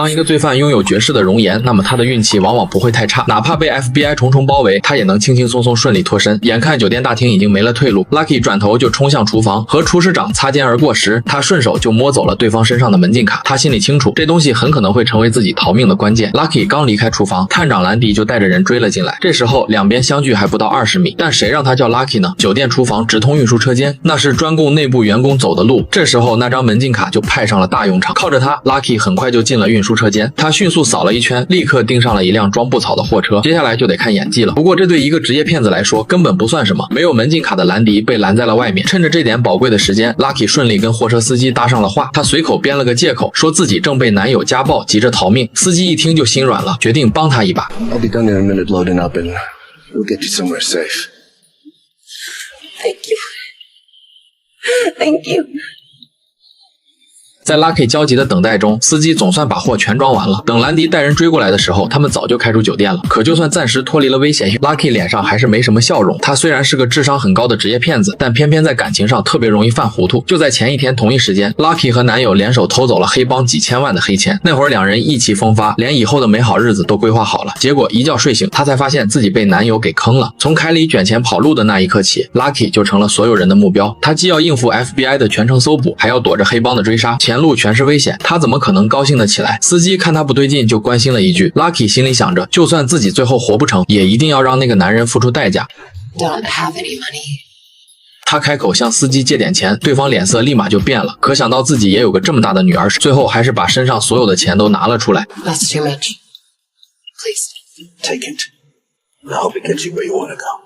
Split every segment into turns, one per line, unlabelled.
当一个罪犯拥有绝世的容颜，那么他的运气往往不会太差，哪怕被 FBI 重重包围，他也能轻轻松松顺利脱身。眼看酒店大厅已经没了退路 ，Lucky 转头就冲向厨房，和厨师长擦肩而过时，他顺手就摸走了对方身上的门禁卡。他心里清楚，这东西很可能会成为自己逃命的关键。Lucky 刚离开厨房，探长兰迪就带着人追了进来。这时候两边相距还不到20米，但谁让他叫 Lucky 呢？酒店厨房直通运输车间，那是专供内部员工走的路。这时候那张门禁卡就派上了大用场。靠着它 ，Lucky 很快就进了运输车间。他迅速扫了一圈，立刻盯上了一辆装布草的货车。接下来就得看演技了。不过这对一个职业骗子来说根本不算什么。没有门禁卡的兰迪被拦在了外面。趁着这点宝贵的时间 ，Lucky 顺利跟货车司机搭上了话。他随口编了个借口，说自己正被男友家暴，急着逃命。司机一听就心软了，决定帮他一把。
I'll be done in a minute loading up and we'll get you somewhere safe.
Thank you. Thank you.
在 Lucky 焦急的等待中，司机总算把货全装完了。等兰迪带人追过来的时候，他们早就开出酒店了。可就算暂时脱离了危险 ，Lucky 脸上还是没什么笑容。他虽然是个智商很高的职业骗子，但偏偏在感情上特别容易犯糊涂。就在前一天同一时间 ，Lucky 和男友联手偷走了黑帮几千万的黑钱。那会儿两人意气风发，连以后的美好日子都规划好了。结果一觉睡醒，她才发现自己被男友给坑了。从凯里卷钱跑路的那一刻起 ，Lucky 就成了所有人的目标。他既要应付 FBI 的全程搜捕，还要躲着黑帮的追杀，前路全是危险。他怎么可能高兴得起来？司机看他不对劲，就关心了一句。Lucky 心里想着，就算自己最后活不成，也一定要让那个男人付出代价。
Don't have any money.
他开口向司机借点钱，对方脸色立马就变了。可想到自己也有个这么大的女儿，最后还是把身上所有的钱都拿了出来。
That's too much. Please.
Take it. I hope it gets you where you want to go.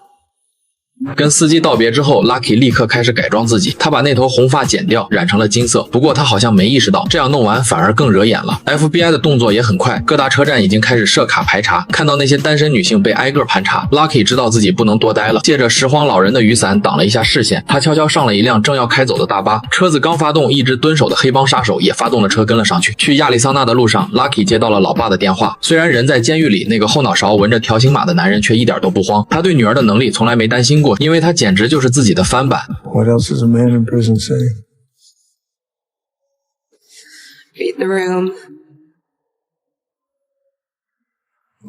跟司机道别之后 ，Lucky 立刻开始改装自己。他把那头红发剪掉，染成了金色。不过他好像没意识到，这样弄完反而更惹眼了。FBI 的动作也很快，各大车站已经开始设卡排查。看到那些单身女性被挨个盘查 ，Lucky 知道自己不能多待了，借着拾荒老人的雨伞挡了一下视线。他悄悄上了一辆正要开走的大巴，车子刚发动，一直蹲守的黑帮杀手也发动了车跟了上去。去亚利桑那的路上 ，Lucky 接到了老爸的电话。虽然人在监狱里，那个后脑勺纹着条形码的男人却一点都不慌。他对女儿的能力从来没担心过，因为他简直就是自己的翻版。
What else does a man in prison say?
Read the room.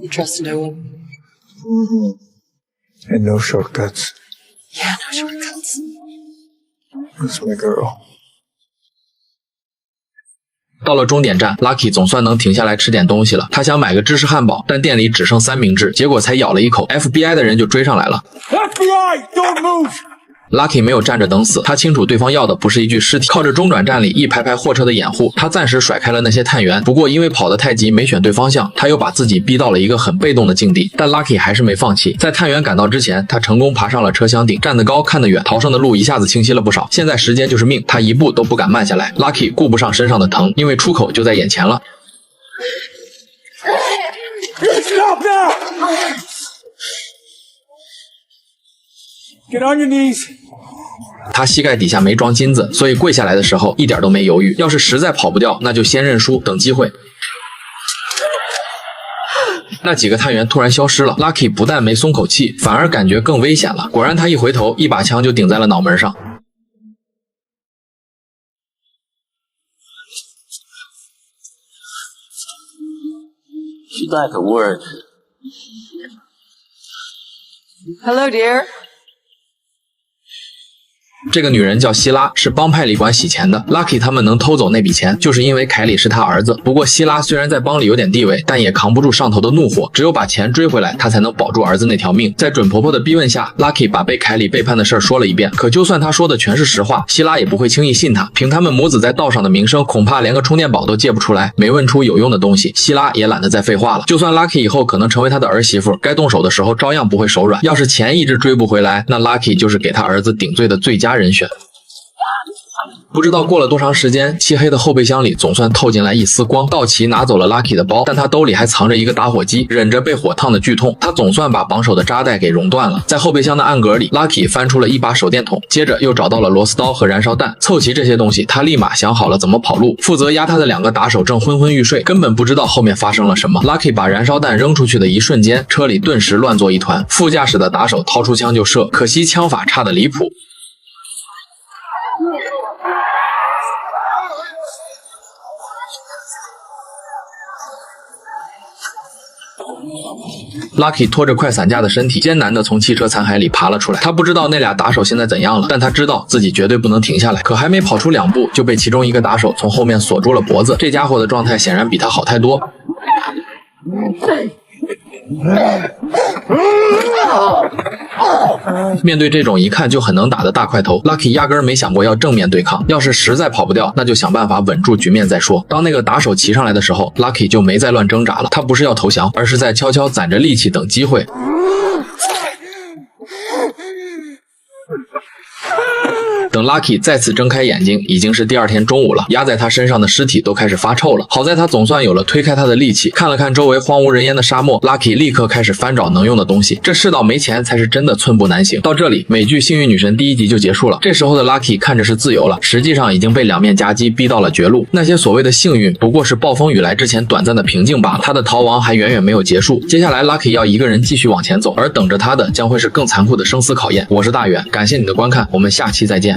You trust no one.
And no shortcuts.
Yeah, no shortcuts.
That's my girl.
到了终点站 ，Lucky 总算能停下来吃点东西了。他想买个芝士汉堡，但店里只剩三明治，结果才咬了一口 ，FBI 的人就追上来了。
FBI, don't move!
Lucky 没有站着等死，他清楚对方要的不是一具尸体。靠着中转站里一排排货车的掩护，他暂时甩开了那些探员。不过因为跑得太急，没选对方向，他又把自己逼到了一个很被动的境地。但 Lucky 还是没放弃，在探员赶到之前，他成功爬上了车厢顶，站得高看得远，逃生的路一下子清晰了不少。现在时间就是命，他一步都不敢慢下来。Lucky 顾不上身上的疼，因为出口就在眼前了。
Stop now! Get on your knees.
他膝盖底下没装金子，所以跪下来的时候一点都没犹豫。要是实在跑不掉，那就先认输，等机会。那几个探员突然消失了 ，Lucky 不但没松口气，反而感觉更危险了。果然，他一回头，一把枪就顶在了脑门上。
She'd like a word.
Hello, dear.
这个女人叫希拉，是帮派里管洗钱的。Lucky 他们能偷走那笔钱，就是因为凯里是他儿子。不过希拉虽然在帮里有点地位，但也扛不住上头的怒火，只有把钱追回来，他才能保住儿子那条命。在准婆婆的逼问下 ，Lucky 把被凯里背叛的事说了一遍。可就算他说的全是实话，希拉也不会轻易信他。凭他们母子在道上的名声，恐怕连个充电宝都借不出来。没问出有用的东西，希拉也懒得再废话了。就算 Lucky 以后可能成为他的儿媳妇，该动手的时候照样不会手软。要是钱一直追不回来，那 Lucky 就是给他儿子顶罪的最佳人选。不知道过了多长时间，漆黑的后备箱里总算透进来一丝光。道奇拿走了 Lucky 的包，但他兜里还藏着一个打火机，忍着被火烫的剧痛，他总算把绑手的扎带给熔断了。在后备箱的暗格里 ，Lucky 翻出了一把手电筒，接着又找到了螺丝刀和燃烧弹。凑齐这些东西，他立马想好了怎么跑路。负责压他的两个打手正昏昏欲睡，根本不知道后面发生了什么。Lucky 把燃烧弹扔出去的一瞬间，车里顿时乱作一团。副驾驶的打手掏出枪就射，可惜枪法差得离谱。Lucky 拖着快散架的身体，艰难地从汽车残骸里爬了出来。他不知道那俩打手现在怎样了，但他知道自己绝对不能停下来。可还没跑出2步，就被其中一个打手从后面锁住了脖子。这家伙的状态显然比他好太多。面对这种一看就很能打的大块头 ，Lucky 压根儿没想过要正面对抗。要是实在跑不掉，那就想办法稳住局面再说。当那个打手骑上来的时候 ，Lucky 就没再乱挣扎了。他不是要投降，而是在悄悄攒着力气等机会。等 Lucky 再次睁开眼睛，已经是第2天中午了。压在他身上的尸体都开始发臭了。好在他总算有了推开他的力气。看了看周围荒无人烟的沙漠 ，Lucky 立刻开始翻找能用的东西。这世道没钱才是真的寸步难行。到这里，美剧《幸运女神》第1集就结束了。这时候的 Lucky 看着是自由了，实际上已经被2面夹击逼到了绝路。那些所谓的幸运，不过是暴风雨来之前短暂的平静罢了。他的逃亡还远远没有结束。接下来 Lucky 要一个人继续往前走，而等着他的将会是更残酷的生死考验。我是大远，感谢你的观看，我们下期再见。